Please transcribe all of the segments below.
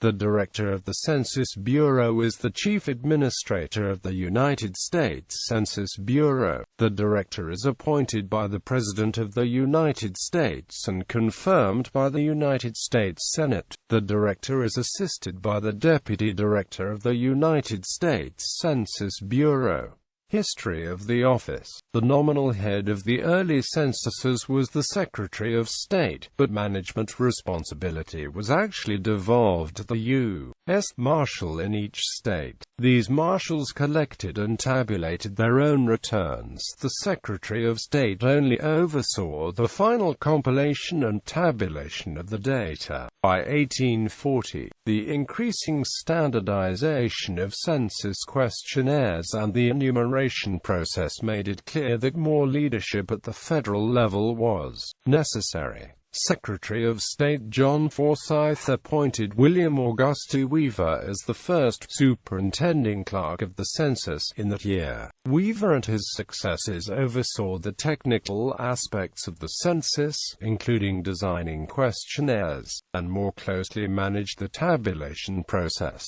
The Director of the Census Bureau is the Chief Administrator of the United States Census Bureau. The Director is appointed by the President of the United States and confirmed by the United States Senate. The Director is assisted by the Deputy Director of the United States Census Bureau. History of the office. The nominal head of the early censuses was the Secretary of State, but management responsibility was actually devolved to the U.S. Marshal in each state. These marshals collected and tabulated their own returns. The Secretary of State only oversaw the final compilation and tabulation of the data. By 1840, the increasing standardization of census questionnaires and the enumeration process made it clear that more leadership at the federal level was necessary. Secretary of State John Forsyth appointed William Augustus Weaver as the first superintending clerk of the census in that year. Weaver and his successors oversaw the technical aspects of the census, including designing questionnaires, and more closely managed the tabulation process.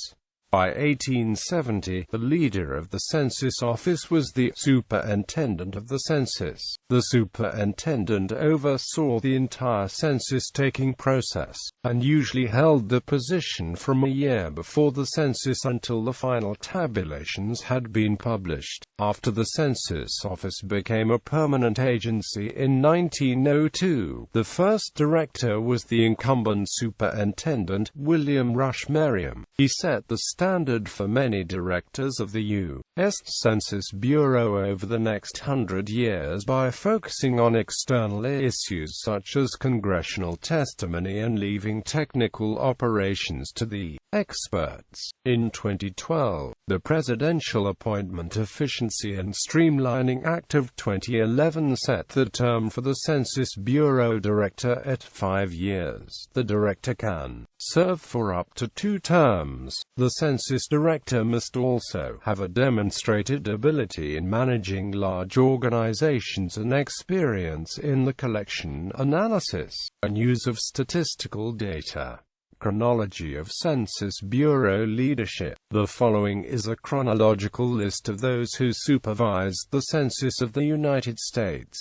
By 1870, the leader of the census office was the superintendent of the census. The superintendent oversaw the entire census-taking process, and usually held the position from a year before the census until the final tabulations had been published. After the census office became a permanent agency in 1902, the first director was the incumbent superintendent, William Rush Merriam. He set the standard for many directors of the U.S. Census Bureau over the next 100 years by focusing on external issues such as congressional testimony and leaving technical operations to the experts. In 2012, the Presidential Appointment Efficiency and Streamlining Act of 2011 set the term for the Census Bureau Director at 5 years. The Director can serve for up to 2 terms. The Census Director must also have a demonstrated ability in managing large organizations and experience in the collection, analysis, and use of statistical data. Chronology of Census Bureau leadership. The following is a chronological list of those who supervised the census of the United States.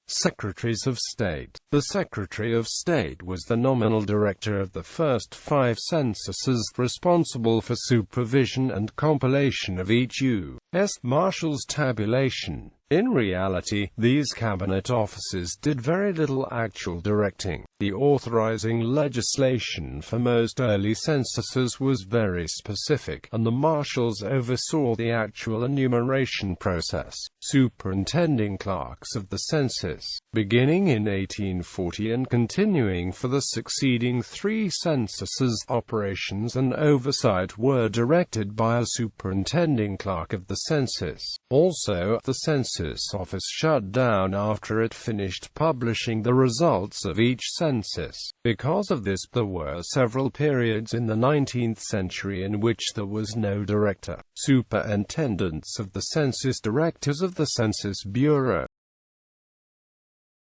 Secretaries of State. The Secretary of State was the nominal director of the first 5 censuses, responsible for supervision and compilation of each U.S. Marshal's tabulation. In reality, these cabinet offices did very little actual directing. The authorizing legislation for most early censuses was very specific, and the marshals oversaw the actual enumeration process. Superintending clerks of the census, beginning in 1840 and continuing for the succeeding 3 censuses, operations and oversight were directed by a superintending clerk of the census. Also, the census office shut down after it finished publishing the results of each census. Because of this, there were several periods in the 19th century in which there was no director. Superintendents of the census. Directors of the Census Bureau.